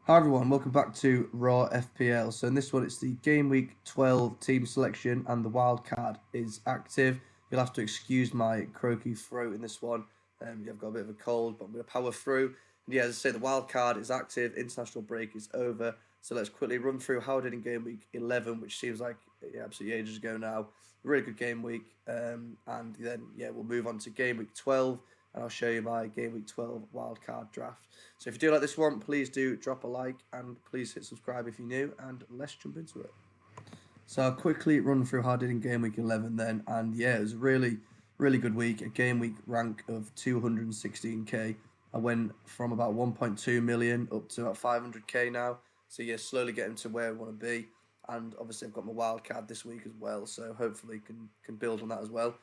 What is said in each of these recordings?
Hi everyone, welcome back to Raw FPL. So in this one, it's the Game Week 12 team selection and the wildcard is active. You'll have to excuse my croaky throat in this one. I've got a bit of a cold, but I'm going to power through. And yeah, as I say, the wildcard is active, international break is over. So let's quickly run through how I did in Game Week 11, which seems like absolutely ages ago now. Really good game week. And then, we'll move on to Game Week 12. And I'll show you my Game Week 12 wildcard draft. So if you do like this one, please do drop a like and please hit subscribe if you're new, and let's jump into it. So I'll quickly run through how I did in Game Week 11 then, and yeah, it was a really good week. A Game Week rank of 216k. I went from about 1.2 million up to about 500k now. So yeah, slowly getting to where I want to be. And obviously I've got my wildcard this week as well, so hopefully can build on that as well.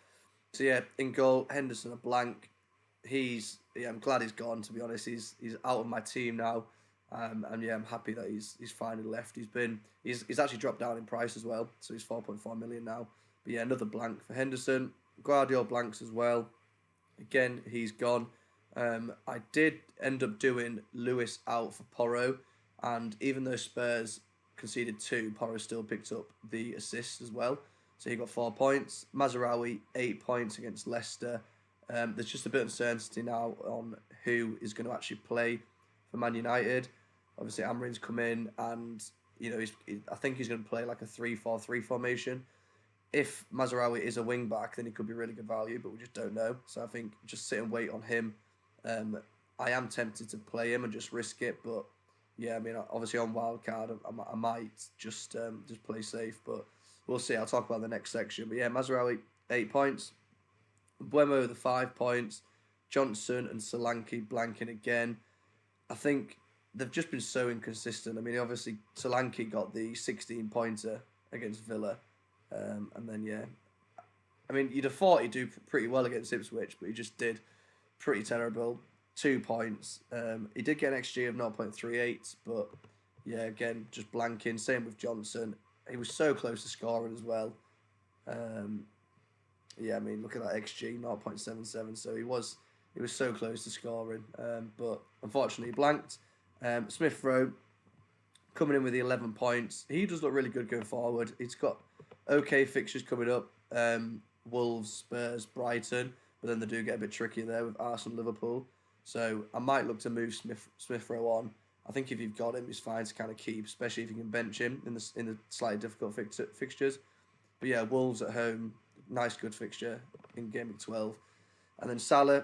So yeah, in goal, Henderson a blank. I'm glad he's gone, to be honest. He's out of my team now, and yeah, I'm happy that he's finally left. He's actually dropped down in price as well, so he's 4.4 million now. But yeah, another blank for Henderson. Guardiola blanks as well. Again, he's gone. I did end up doing Lewis out for Porro, and even though Spurs conceded 2, Porro still picked up the assist as well. So he got 4 points. Mazraoui 8 points against Leicester. There's just a bit of uncertainty now on who is going to actually play for Man United. Obviously, Amrin's come in, and I think he's going to play like a 3-4-3 formation. If Mazraoui is a wing back, then he could be really good value, but we just don't know. So I think just sit and wait on him. I am tempted to play him and just risk it, but yeah, I mean, obviously on wildcard, I might just play safe, but we'll see. I'll talk about the next section. But yeah, Mazraoui 8 points. Buemo the 5 points, Johnson and Solanke blanking again. I think they've just been so inconsistent. I mean, obviously Solanke got the 16-pointer against Villa, and then yeah, I mean you'd have thought he'd do pretty well against Ipswich, but he just did pretty terrible. 2 points. He did get an XG of 0.38, but yeah, again just blanking. Same with Johnson. He was so close to scoring as well. Yeah, I mean, look at that XG, 0.77. So he was so close to scoring, but unfortunately blanked. Smith Rowe coming in with the 11 points. He does look really good going forward. He's got okay fixtures coming up. Wolves, Spurs, Brighton, but then they do get a bit trickier there with Arsenal, Liverpool. So I might look to move Smith Rowe on. I think if you've got him, he's fine to kind of keep, especially if you can bench him in the slightly difficult fixtures. But yeah, Wolves at home. Nice, good fixture in Game Week 12. And then Salah,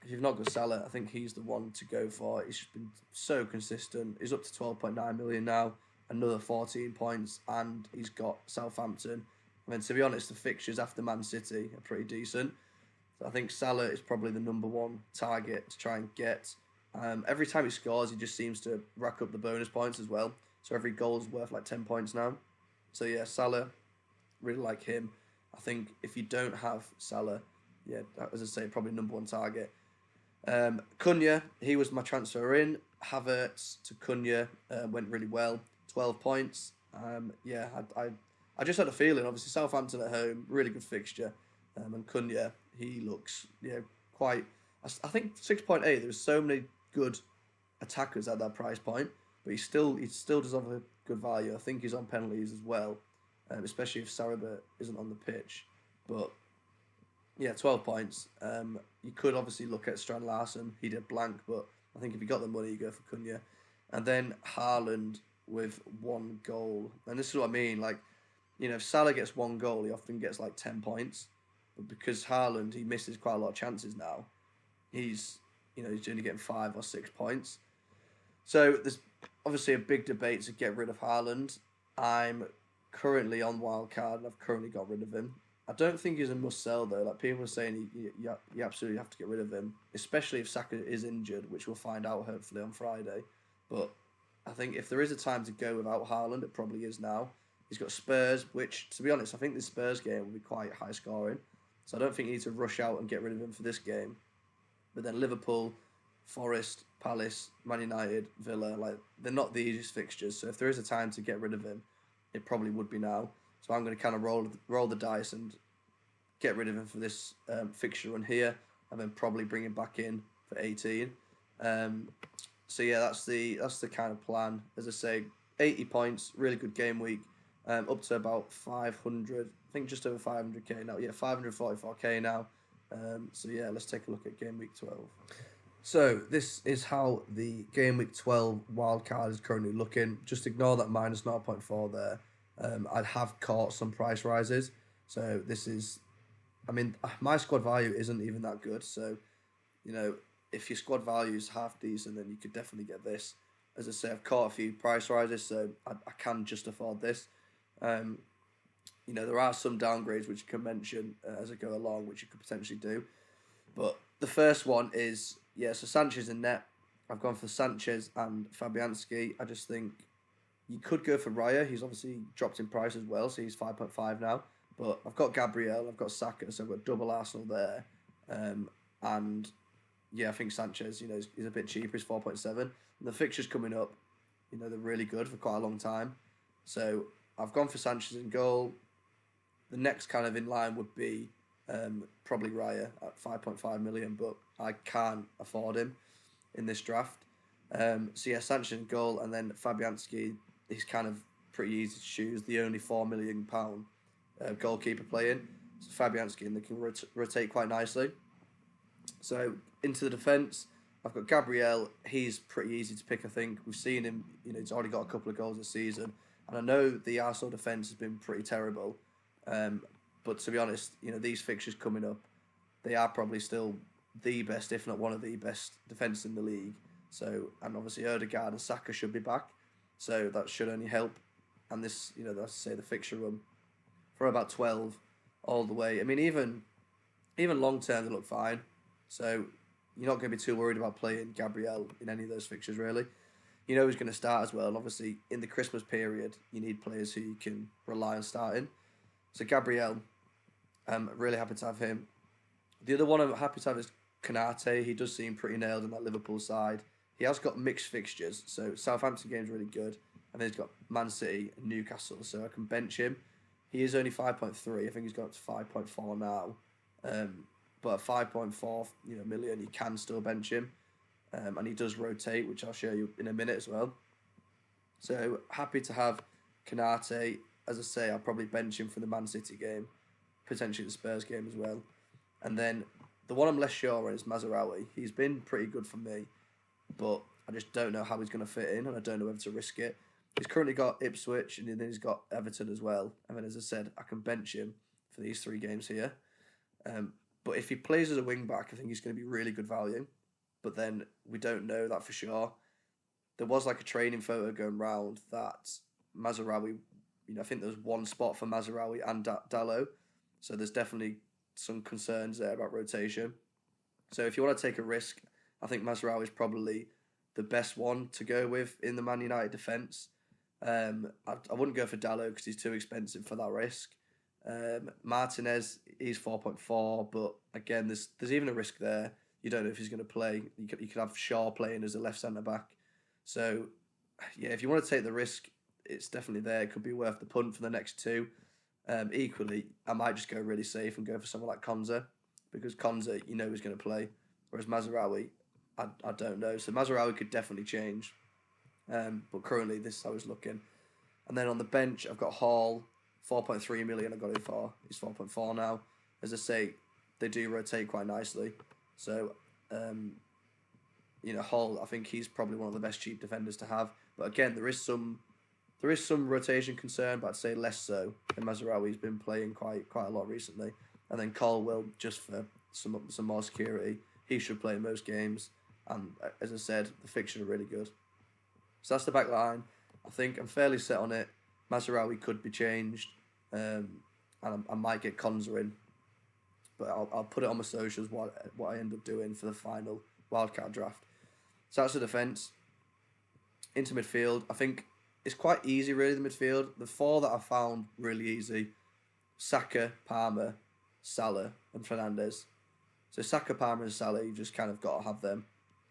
if you've not got Salah, I think he's the one to go for. He's just been so consistent. He's up to 12.9 million now, another 14 points, and he's got Southampton. I mean, to be honest, the fixtures after Man City are pretty decent. So I think Salah is probably the number one target to try and get. Every time he scores, he just seems to rack up the bonus points as well. So every goal is worth like 10 points now. So yeah, Salah, really like him. I think if you don't have Salah, yeah, as I say, probably number one target. Cunha, he was my transfer in. Havertz to Cunha went really well. 12 points. I just had a feeling, obviously, Southampton at home, really good fixture. And Cunha, he looks, quite... I think 6.8, there's so many good attackers at that price point, but he still does have a good value. I think he's on penalties as well. Especially if Sarabia isn't on the pitch. But, yeah, 12 points. You could obviously look at Strand Larson. He did blank, but I think if you got the money, you go for Cunha. And then Haaland with 1 goal. And this is what I mean. Like, if Salah gets 1 goal, he often gets, 10 points. But because Haaland, he misses quite a lot of chances now, he's only getting 5 or 6 points. So there's obviously a big debate to get rid of Haaland. I'm currently on wildcard, and I've currently got rid of him. I don't think he's a must sell though. Like people are saying, you absolutely have to get rid of him, especially if Saka is injured, which we'll find out hopefully on Friday. But I think if there is a time to go without Haaland, it probably is now. He's got Spurs, which to be honest, I think this Spurs game will be quite high scoring. So I don't think you need to rush out and get rid of him for this game. But then Liverpool, Forest, Palace, Man United, Villa, they're not the easiest fixtures. So if there is a time to get rid of him, it probably would be now. So I'm going to kind of roll the dice and get rid of him for this fixture run here, and then probably bring him back in for 18. So yeah, that's the kind of plan. As I say, 80 points, really good game week, up to about 500. I think just over 500k now. Yeah, 544k now. So yeah, let's take a look at game week 12. So this is how the game week 12 wildcard is currently looking. Just ignore that minus 0.4 there. I'd have caught some price rises. So this is, I mean, my squad value isn't even that good. So, you know, if your squad value is half decent, then you could definitely get this. As I say, I've caught a few price rises, so I can just afford this. You know, there are some downgrades which you can mention as I go along, which you could potentially do. But the first one is, yeah, so Sanchez in net. I've gone for Sanchez and Fabianski. I just think you could go for Raya. He's obviously dropped in price as well, so he's 5.5 now. But I've got Gabriel, I've got Saka, so I've got double Arsenal there. And yeah, I think Sanchez, you know, is a bit cheaper. He's 4.7. And the fixtures coming up, you know, they're really good for quite a long time. So I've gone for Sanchez in goal. The next kind of in line would be probably Raya at 5.5 million, but I can't afford him in this draft. So yeah, Sanchez in goal, and then Fabianski, he's kind of pretty easy to choose. The only £4 million goalkeeper playing. So Fabianski, and they can rotate quite nicely. So into the defence, I've got Gabriel. He's pretty easy to pick, I think. We've seen him, you know, he's already got a couple of goals this season. And I know the Arsenal defence has been pretty terrible. But to be honest, you know, these fixtures coming up, they are probably still the best, if not one of the best defences in the league. So, and obviously Odegaard and Saka should be back. So that should only help. And this, you know, that's to say the fixture run for about 12 all the way. I mean, even long term, they look fine. So you're not going to be too worried about playing Gabriel in any of those fixtures, really. You know who's going to start as well. And obviously, in the Christmas period, you need players who you can rely on starting. So Gabriel, I'm really happy to have him. The other one I'm happy to have is Konate. He does seem pretty nailed in that Liverpool side. He has got mixed fixtures. So Southampton game's really good. And then he's got Man City and Newcastle. So I can bench him. He is only 5.3. I think he's gone up to 5.4 now. But at 5.4 million, you can still bench him. And he does rotate, which I'll show you in a minute as well. So happy to have Konate. As I say, I'll probably bench him for the Man City game, potentially the Spurs game as well. And then the one I'm less sure on is Mazraoui. He's been pretty good for me, but I just don't know how he's going to fit in, and I don't know whether to risk it. He's currently got Ipswich, and then he's got Everton as well. And then, as I said, I can bench him for these 3 games here. But if he plays as a wing-back, I think he's going to be really good value. But then we don't know that for sure. There was like a training photo going round that Mazraoui, you know, I think there's one spot for Mazraoui and Dalot. So there's definitely some concerns there about rotation. So if you want to take a risk, I think Mazraoui is probably the best one to go with in the Man United defence. I wouldn't go for Dalot because he's too expensive for that risk. Martinez, he's 4.4, but again, there's even a risk there. You don't know if he's going to play. You could have Shaw playing as a left centre-back. So, yeah, if you want to take the risk, it's definitely there. It could be worth the punt for the next 2. Equally, I might just go really safe and go for someone like Konza, because Konza, you know, is going to play, whereas Mazraoui, I don't know. So Mazraoui could definitely change, but currently this is how he's looking. And then on the bench, I've got Hall, 4.3 million I got him for. He's 4.4 now. As I say, they do rotate quite nicely. So, you know, Hall, I think he's probably one of the best cheap defenders to have. But again, there is some rotation concern, but I'd say less so. And Mazraoui's been playing quite a lot recently. And then Colwell, just for some more security, he should play in most games. And as I said, the fixtures are really good. So that's the back line. I think I'm fairly set on it. Mazraoui could be changed, and I might get Konza in. But I'll put it on my socials what I end up doing for the final wildcard draft. So that's the defence. Into midfield, I think it's quite easy really, the midfield. The 4 that I found really easy: Saka, Palmer, Salah and Fernandes. So Saka, Palmer and Salah, you just kind of got to have them.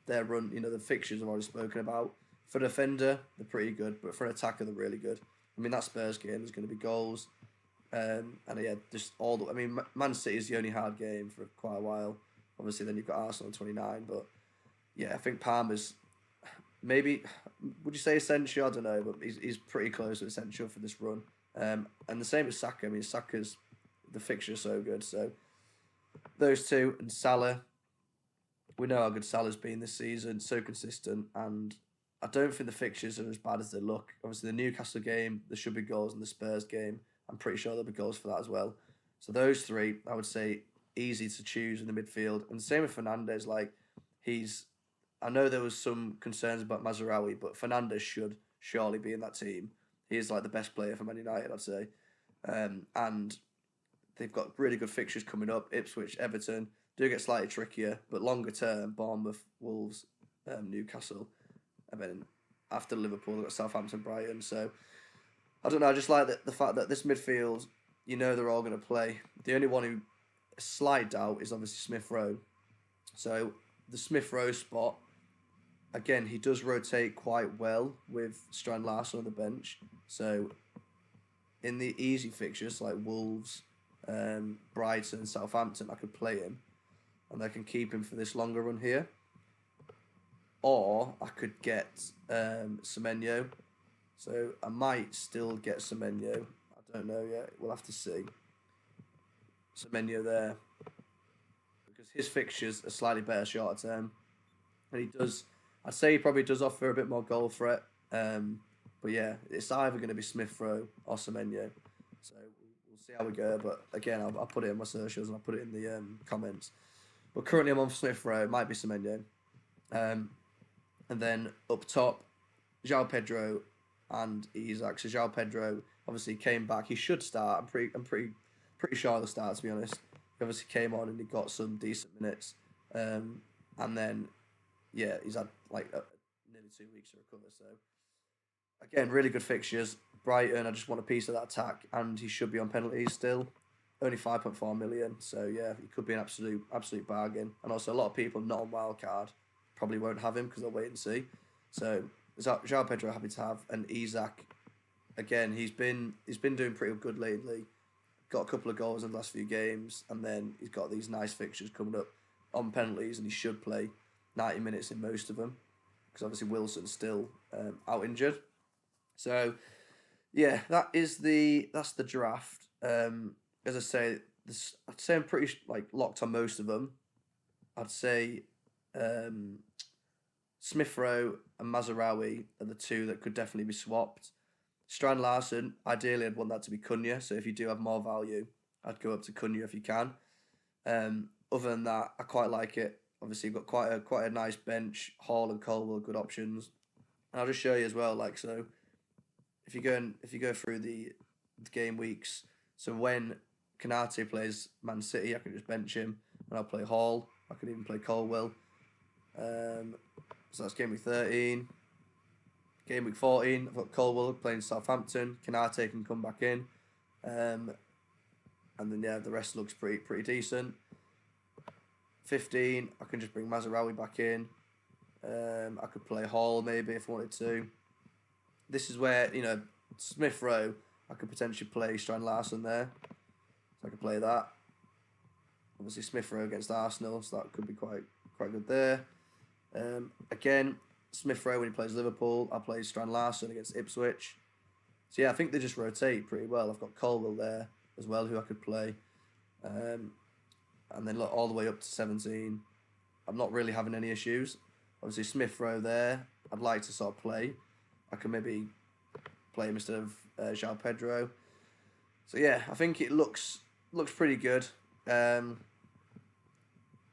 Their run, you know, the fixtures I've already spoken about. For a defender, they're pretty good, but for an attacker, they're really good. I mean, that Spurs game, there's going to be goals. And yeah, just all the... I mean, Man City is the only hard game for quite a while. Obviously, then you've got Arsenal 29, but yeah, I think Palmer's... maybe, would you say essential? I don't know, but he's pretty close to essential for this run. And the same as Saka. I mean, Saka's, the fixture's so good. So those two, and Salah. We know how good Salah's been this season, so consistent, and I don't think the fixtures are as bad as they look. Obviously, the Newcastle game, there should be goals, and the Spurs game, I'm pretty sure there'll be goals for that as well. So those three, I would say, easy to choose in the midfield. And same with Fernandes. Like, I know there was some concerns about Mazraoui, but Fernandes should surely be in that team. He is like the best player for Man United, I'd say. And they've got really good fixtures coming up. Ipswich, Everton do get slightly trickier, but longer term, Bournemouth, Wolves, Newcastle, and then after Liverpool, they've got Southampton, Brighton. So I don't know. I just like the fact that this midfield, they're all going to play. The only one who slight doubt is obviously Smith Rowe. So the Smith Rowe spot, again, he does rotate quite well with Strand Larson on the bench. So in the easy fixtures like Wolves, Brighton, Southampton, I could play him, and I can keep him for this longer run here. Or I could get Semenyo. So I might still get Semenyo. I don't know yet. We'll have to see. Semenyo there, because his fixtures are slightly better shorter term, and I'd say he probably does offer a bit more goal threat. But yeah, it's either going to be Smith Rowe or Semenyo. So we'll see how we go. But again, I'll put it in my socials and I'll put it in the comments. But currently I'm on Smith Rowe. It might be Semenyo. And then up top, João Pedro and Isak. So João Pedro obviously came back. He should start. I'm pretty sure he'll start, to be honest. He obviously came on and he got some decent minutes. And then, yeah, he's had like nearly 2 weeks to recover. So again, really good fixtures. Brighton, I just want a piece of that attack, and he should be on penalties still. Only 5.4 million. So yeah, he could be an absolute bargain. And also, a lot of people not on Wildcard probably won't have him because they'll wait and see. So João Pedro happy to have, and Isak. Again, he's been doing pretty good lately. Got a couple of goals in the last few games, and then he's got these nice fixtures coming up on penalties, and he should play 90 minutes in most of them, because obviously Wilson's still out injured. So yeah, that's the draft. As I say, I'd say I'm pretty locked on most of them. I'd say Smith Rowe and Mazraoui are the two that could definitely be swapped. Strand Larson, ideally I'd want that to be Cunha, so if you do have more value, I'd go up to Cunha if you can. Other than that, I quite like it. Obviously, you've got quite a nice bench. Hall and Colwell, good options. And I'll just show you as well, so if you go through the game weeks, so when Canate plays Man City, I can just bench him, and I'll play Hall. I could even play Colwell. So that's game week 13. Game week 14, I've got Colwell playing Southampton. Canate can come back in. And then, yeah, the rest looks pretty decent. 15, I can just bring Mazraoui back in. I could play Hall maybe if I wanted to. This is where, Smith Rowe, I could potentially play Strand Larson there. So I could play that. Obviously, Smith Rowe against Arsenal, so that could be quite good there. Again, Smith Rowe when he plays Liverpool, I play Strand Larson against Ipswich. So yeah, I think they just rotate pretty well. I've got Colwell there as well, who I could play. And then look all the way up to 17. I'm not really having any issues. Obviously, Smith Rowe there, I'd like to sort of play. I can maybe play him instead of João Pedro. So yeah, I think it looks pretty good. I'm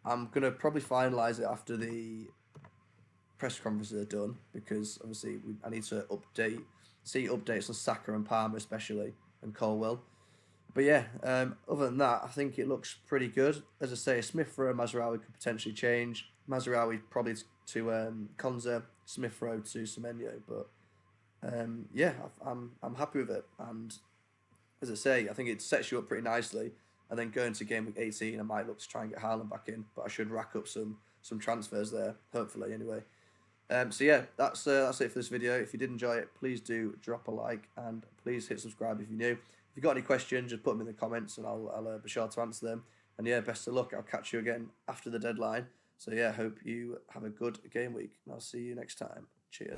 going to probably finalise it after the press conferences are done, because obviously I need to see updates on Saka and Palmer especially, and Colwell. But yeah, other than that, I think it looks pretty good. As I say, Smith Rowe and Mazraoui could potentially change. Mazraoui probably to Konza, Smith Rowe to Semenyo. But yeah, I'm happy with it. And as I say, I think it sets you up pretty nicely. And then going to game week 18, I might look to try and get Haaland back in, but I should rack up some transfers there, hopefully anyway. So yeah, that's it for this video. If you did enjoy it, please do drop a like, and please hit subscribe if you're new. If you've got any questions, just put them in the comments and I'll be sure to answer them. And yeah, best of luck. I'll catch you again after the deadline. So yeah, hope you have a good game week, and I'll see you next time. Cheers.